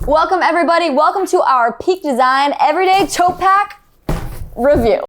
Welcome everybody, welcome to our Peak Design Everyday Totepack review.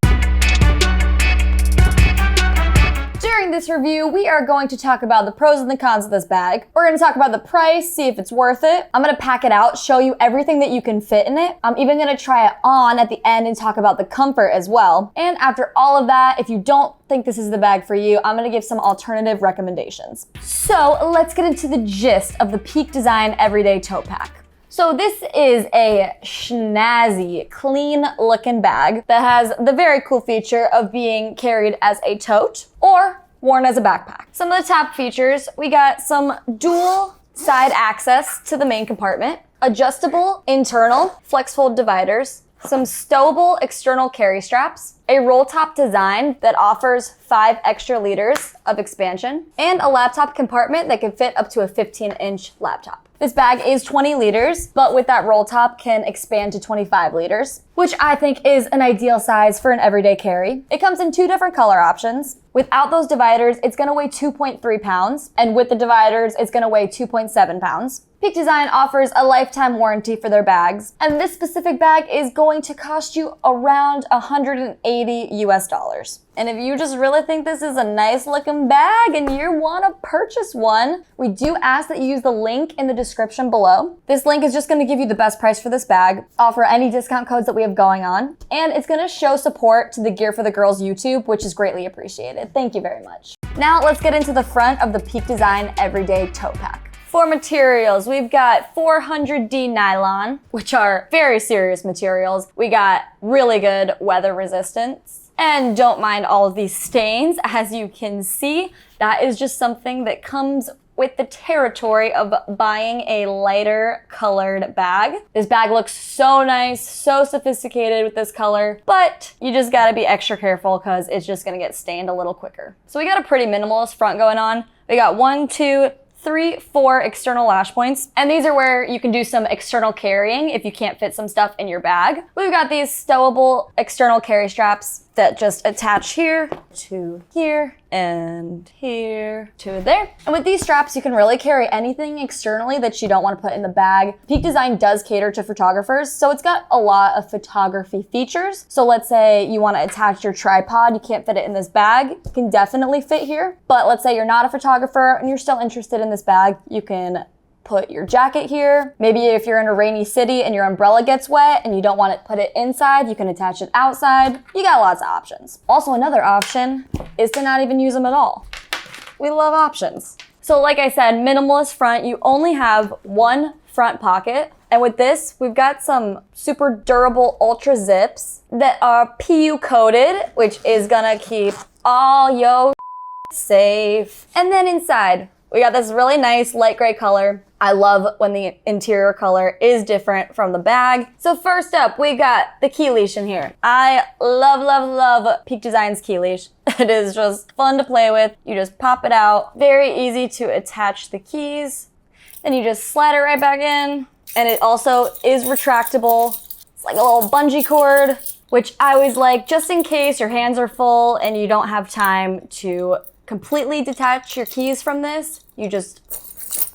During this review, we are going to talk about the pros and the cons of this bag. We're going to talk about the price, see if it's worth it. I'm going to pack it out, show you everything that you can fit in it. I'm even going to try it on at the end and talk about the comfort as well. And after all of that, if you don't think this is the bag for you, I'm going to give some alternative recommendations. So let's get into the gist of the Peak Design Everyday Totepack. So this is a snazzy, clean looking bag that has the very cool feature of being carried as a tote or worn as a backpack. Some of the top features, we got some dual side access to the main compartment, adjustable internal flex fold dividers, some stowable external carry straps, a roll top design that offers 5 extra liters of expansion, and a laptop compartment that can fit up to a 15-inch laptop. This bag is 20 liters, but with that roll top can expand to 25 liters, which I think is an ideal size for an everyday carry. It comes in 2 different color options. Without those dividers, it's gonna weigh 2.3 pounds, and with the dividers, it's gonna weigh 2.7 pounds. Peak Design offers a lifetime warranty for their bags, and this specific bag is going to cost you around $180 US. And if you just really think this is a nice looking bag and you want to purchase one, we do ask that you use the link in the description below. This link is just going to give you the best price for this bag, offer any discount codes that we have going on, and it's going to show support to the Gear for the Girls YouTube, which is greatly appreciated. Thank you very much. Now let's get into the front of the Peak Design Everyday Totepack. For materials, we've got 400D nylon, which are very serious materials. We got really good weather resistance. And don't mind all of these stains. As you can see, that is just something that comes with the territory of buying a lighter colored bag. This bag looks so nice, so sophisticated with this color, but you just gotta be extra careful because it's just gonna get stained a little quicker. So we got a pretty minimalist front going on. We got 1, 2, 3, 4 external lash points. And these are where you can do some external carrying if you can't fit some stuff in your bag. We've got these stowable external carry straps that just attach here to here and here to there. And with these straps, you can really carry anything externally that you don't want to put in the bag. Peak Design does cater to photographers, so it's got a lot of photography features. So let's say you want to attach your tripod, you can't fit it in this bag, it can definitely fit here. But let's say you're not a photographer and you're still interested in this bag, you can put your jacket here. Maybe if you're in a rainy city and your umbrella gets wet and you don't want to put it inside, you can attach it outside. You got lots of options. Also, another option is to not even use them at all. We love options. So like I said, minimalist front, you only have 1 front pocket. And with this, we've got some super durable ultra zips that are PU coated, which is gonna keep all your safe. And then inside, we got this really nice light gray color. I love when the interior color is different from the bag. So first up, we got the key leash in here. I love, love, love Peak Design's key leash. It is just fun to play with. You just pop it out. Very easy to attach the keys. Then you just slide it right back in. And it also is retractable. It's like a little bungee cord, which I always like just in case your hands are full and you don't have time to completely detach your keys from this. You just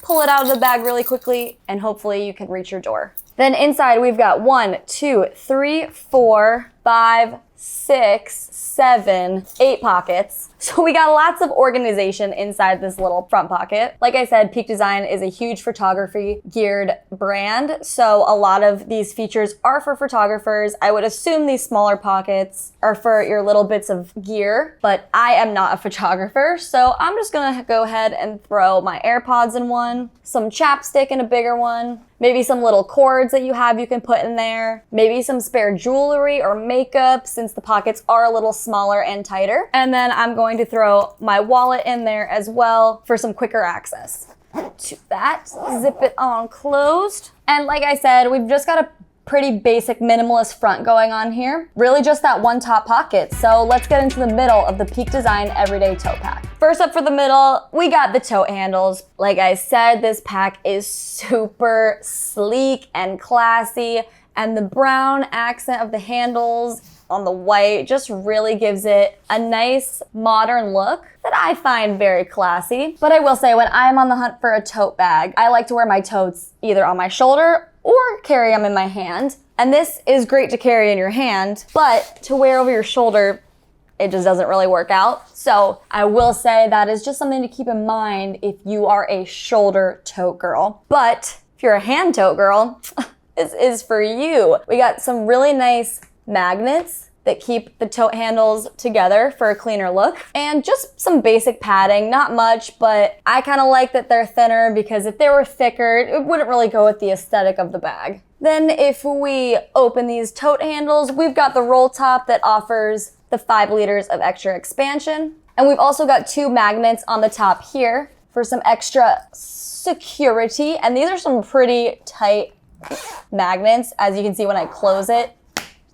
pull it out of the bag really quickly and hopefully you can reach your door. Then inside we've got 1, 2, 3, 4, 5, 6, 7, 8 pockets. So we got lots of organization inside this little front pocket. Like I said, Peak Design is a huge photography geared brand. So a lot of these features are for photographers. I would assume these smaller pockets are for your little bits of gear, but I am not a photographer. So I'm just gonna go ahead and throw my AirPods in one, some chapstick in a bigger one, maybe some little cords that you have you can put in there, maybe some spare jewelry or makeup since the pockets are a little smaller and tighter. And then I'm going to throw my wallet in there as well for some quicker access. To that, zip it on closed. And like I said, we've just got a pretty basic minimalist front going on here. Really just that 1 top pocket. So let's get into the middle of the Peak Design Everyday Totepack. First up for the middle, we got the tote handles. Like I said, this pack is super sleek and classy, and the brown accent of the handles on the white just really gives it a nice modern look that I find very classy. But I will say, when I'm on the hunt for a tote bag, I like to wear my totes either on my shoulder or carry them in my hand. And this is great to carry in your hand, but to wear over your shoulder, it just doesn't really work out. So I will say that is just something to keep in mind if you are a shoulder tote girl. But if you're a hand tote girl, this is for you. We got some really nice magnets that keep the tote handles together for a cleaner look, and just some basic padding, not much, but I kind of like that they're thinner because if they were thicker, it wouldn't really go with the aesthetic of the bag. Then if we open these tote handles, we've got the roll top that offers the 5 liters of extra expansion. And we've also got 2 magnets on the top here for some extra security. And these are some pretty tight magnets. As you can see when I close it,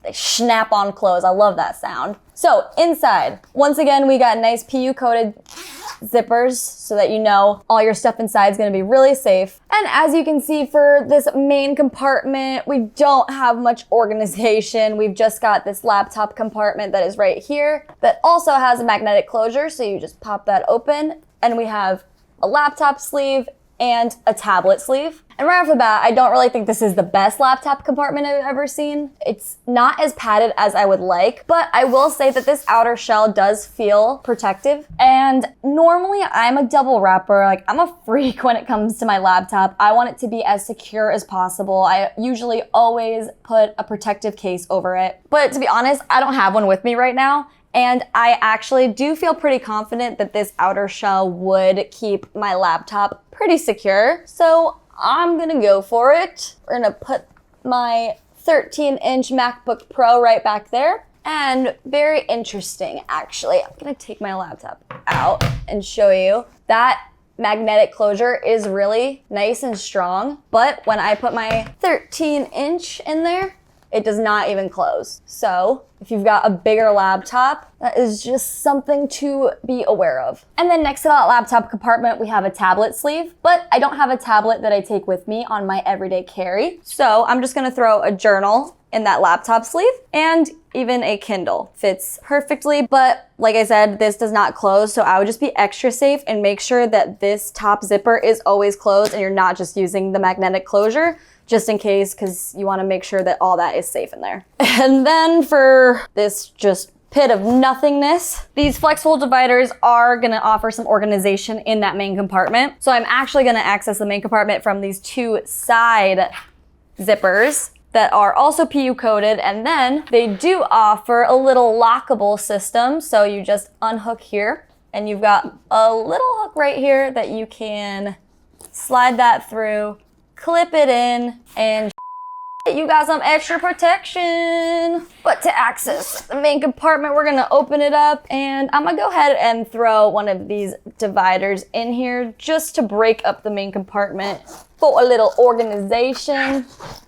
they snap on close. I love that sound. So inside, once again, we got nice PU coated zippers so that you know all your stuff inside is gonna be really safe. And as you can see for this main compartment, we don't have much organization. We've just got this laptop compartment that is right here that also has a magnetic closure. So you just pop that open, and we have a laptop sleeve and a tablet sleeve. And right off the bat, I don't really think this is the best laptop compartment I've ever seen. It's not as padded as I would like, but I will say that this outer shell does feel protective. And normally I'm a double wrapper. Like, I'm a freak when it comes to my laptop. I want it to be as secure as possible. I usually always put a protective case over it. But to be honest, I don't have one with me right now. And I actually do feel pretty confident that this outer shell would keep my laptop pretty secure. So I'm gonna go for it. We're gonna put my 13-inch MacBook Pro right back there. And very interesting, actually. I'm gonna take my laptop out and show you that magnetic closure is really nice and strong. But when I put my 13-inch in there, it does not even close. So if you've got a bigger laptop, that is just something to be aware of. And then next to that laptop compartment, we have a tablet sleeve, but I don't have a tablet that I take with me on my everyday carry. So I'm just gonna throw a journal in that laptop sleeve, and even a Kindle fits perfectly. But like I said, this does not close, so I would just be extra safe and make sure that this top zipper is always closed and you're not just using the magnetic closure, just in case, because you want to make sure that all that is safe in there. And then for this just pit of nothingness, these flexible dividers are gonna offer some organization in that main compartment. So I'm actually gonna access the main compartment from these 2 side zippers that are also PU coated, and then they do offer a little lockable system. So you just unhook here, and you've got a little hook right here that you can slide that through, clip it in, and you got some extra protection. But to access the main compartment, we're gonna open it up, and I'm gonna go ahead and throw one of these dividers in here just to break up the main compartment for a little organization.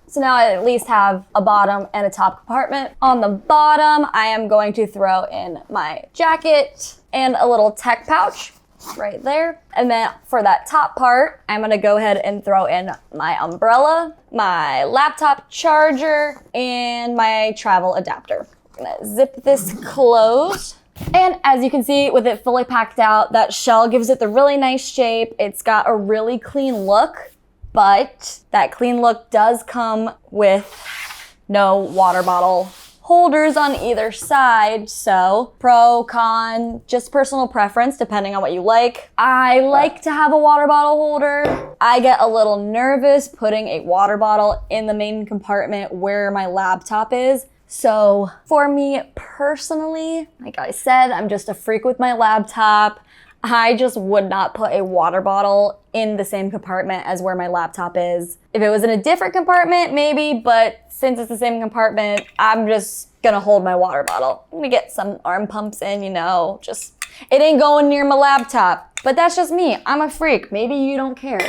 So now I at least have a bottom and a top compartment. On the bottom, I am going to throw in my jacket and a little tech pouch right there. And then for that top part, I'm gonna go ahead and throw in my umbrella, my laptop charger, and my travel adapter. I'm gonna zip this closed. And as you can see, with it fully packed out, that shell gives it the really nice shape. It's got a really clean look, but that clean look does come with no water bottle holders on either side. So pro, con, just personal preference depending on what you like. I like to have a water bottle holder. I get a little nervous putting a water bottle in the main compartment where my laptop is. So for me personally, like I said, I'm just a freak with my laptop. I just would not put a water bottle in the same compartment as where my laptop is. If it was in a different compartment, maybe, but since it's the same compartment, I'm just gonna hold my water bottle. I'm gonna get some arm pumps in, you know, just, it ain't going near my laptop. But that's just me, I'm a freak. Maybe you don't care.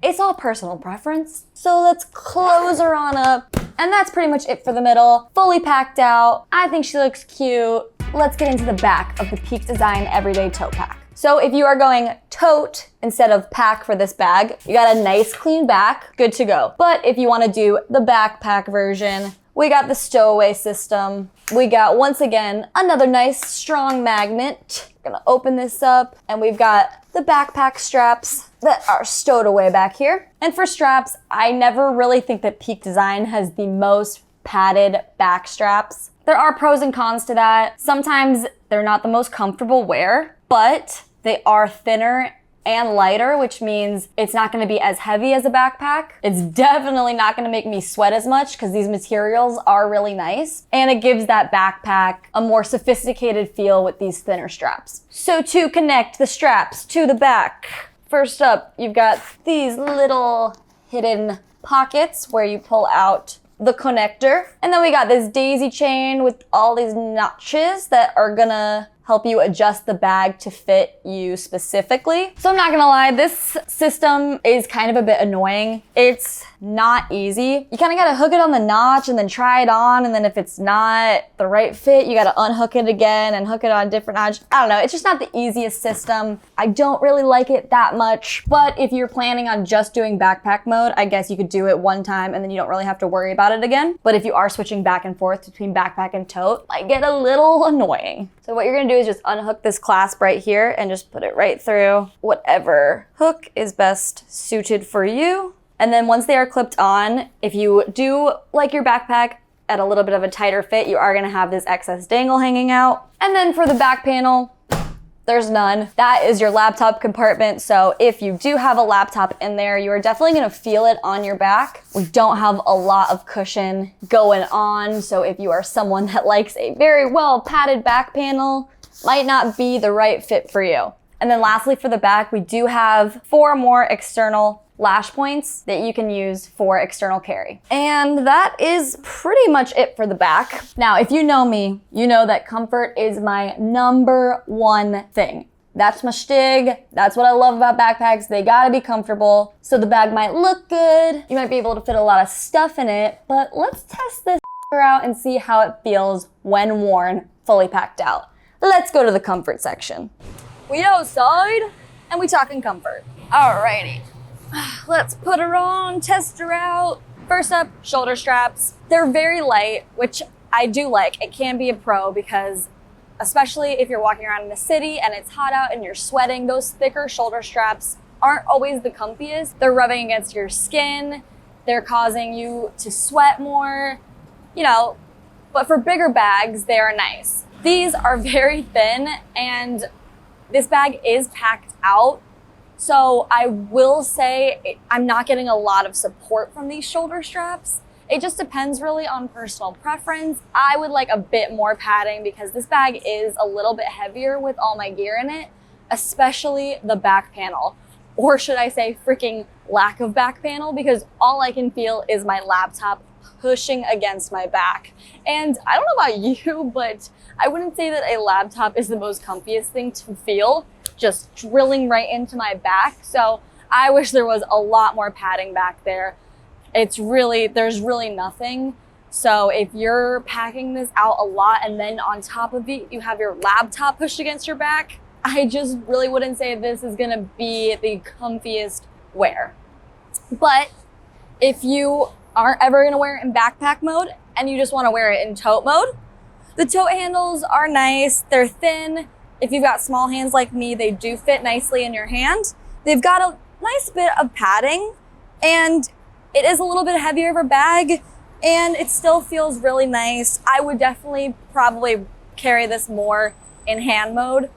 It's all personal preference. So let's close her on up. And that's pretty much it for the middle. Fully packed out. I think she looks cute. Let's get into the back of the Peak Design Everyday Totepack. So if you are going tote instead of pack for this bag, you got a nice clean back, good to go. But if you wanna do the backpack version, we got the stowaway system. We got, once again, another nice strong magnet Gonna open this up, and we've got the backpack straps that are stowed away back here. And for straps, I never really think that Peak Design has the most padded back straps. There are pros and cons to that. Sometimes they're not the most comfortable wear, but they are thinner and lighter, which means it's not gonna be as heavy as a backpack. It's definitely not gonna make me sweat as much because these materials are really nice. And it gives that backpack a more sophisticated feel with these thinner straps. So to connect the straps to the back, first up, you've got these little hidden pockets where you pull out the connector. And then we got this daisy chain with all these notches that are gonna help you adjust the bag to fit you specifically. So I'm not gonna lie, this system is kind of a bit annoying. It's not easy. You kind of gotta hook it on the notch and then try it on, and then if it's not the right fit, you gotta unhook it again and hook it on a different notch. I don't know, it's just not the easiest system. I don't really like it that much, but if you're planning on just doing backpack mode, I guess you could do it one time and then you don't really have to worry about it again. But if you are switching back and forth between backpack and tote, it might get a little annoying. So what you're gonna do is just unhook this clasp right here and just put it right through whatever hook is best suited for you. And then once they are clipped on, if you do like your backpack at a little bit of a tighter fit, you are gonna have this excess dangle hanging out. And then for the back panel, there's none. That is your laptop compartment. So if you do have a laptop in there, you are definitely gonna feel it on your back. We don't have a lot of cushion going on. So if you are someone that likes a very well padded back panel, might not be the right fit for you. And then lastly for the back, we do have 4 more external lash points that you can use for external carry. And that is pretty much it for the back. Now, if you know me, you know that comfort is my #1 thing. That's my shtig. That's what I love about backpacks. They gotta be comfortable. So the bag might look good. You might be able to fit a lot of stuff in it, but let's test this out and see how it feels when worn, fully packed out. Let's go to the comfort section. We outside and we talking comfort. Alrighty. Let's put her on, test her out. First up, shoulder straps. They're very light, which I do like. It can be a pro because especially if you're walking around in the city and it's hot out and you're sweating, those thicker shoulder straps aren't always the comfiest. They're rubbing against your skin. They're causing you to sweat more, you know, but for bigger bags, they are nice. These are very thin and this bag is packed out. So I will say I'm not getting a lot of support from these shoulder straps. It just depends really on personal preference. I would like a bit more padding because this bag is a little bit heavier with all my gear in it, especially the back panel. Or should I say freaking lack of back panel, because all I can feel is my laptop pushing against my back. And I don't know about you, but I wouldn't say that a laptop is the most comfiest thing to feel, just drilling right into my back. So I wish there was a lot more padding back there. There's really nothing. So if you're packing this out a lot and then on top of it, you have your laptop pushed against your back, I just really wouldn't say this is gonna be the comfiest wear. But if you aren't ever gonna wear it in backpack mode and you just wanna wear it in tote mode, the tote handles are nice, they're thin. If you've got small hands like me, they do fit nicely in your hand. They've got a nice bit of padding and it is a little bit heavier of a bag and it still feels really nice. I would definitely probably carry this more in hand mode,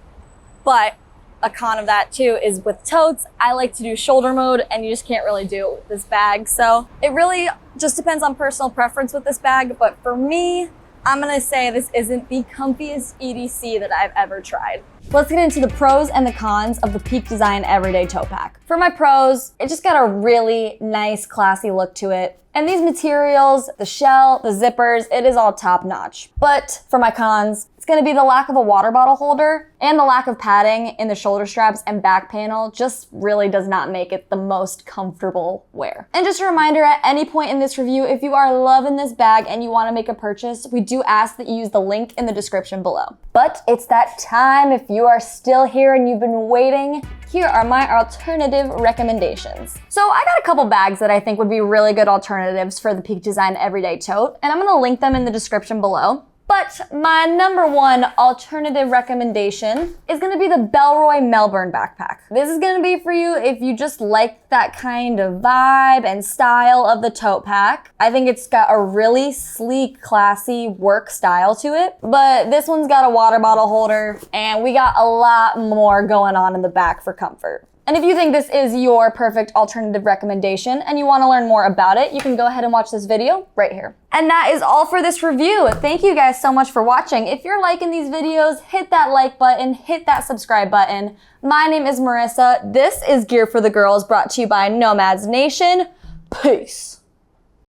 but a con of that too is with totes, I like to do shoulder mode and you just can't really do it with this bag. So it really just depends on personal preference with this bag, but for me, I'm gonna say this isn't the comfiest EDC that I've ever tried. Let's get into the pros and the cons of the Peak Design Everyday Totepack. For my pros, it just got a really nice, classy look to it. And these materials, the shell, the zippers, it is all top notch. But for my cons, it's gonna be the lack of a water bottle holder and the lack of padding in the shoulder straps and back panel just really does not make it the most comfortable wear. And just a reminder, at any point in this review, if you are loving this bag and you wanna make a purchase, we do ask that you use the link in the description below. But it's that time. If you are still here and you've been waiting, here are my alternative recommendations. So I got a couple bags that I think would be really good alternatives for the Peak Design Everyday Tote, and I'm gonna link them in the description below. But my number one alternative recommendation is gonna be the Bellroy Melbourne backpack. This is gonna be for you if you just like that kind of vibe and style of the tote pack. I think it's got a really sleek, classy work style to it. But this one's got a water bottle holder and we got a lot more going on in the back for comfort. And if you think this is your perfect alternative recommendation and you want to learn more about it, you can go ahead and watch this video right here. And that is all for this review. Thank you guys so much for watching. If you're liking these videos, hit that like button, hit that subscribe button. My name is Marissa. This is Gear for the Girls, brought to you by Nomads Nation. Peace.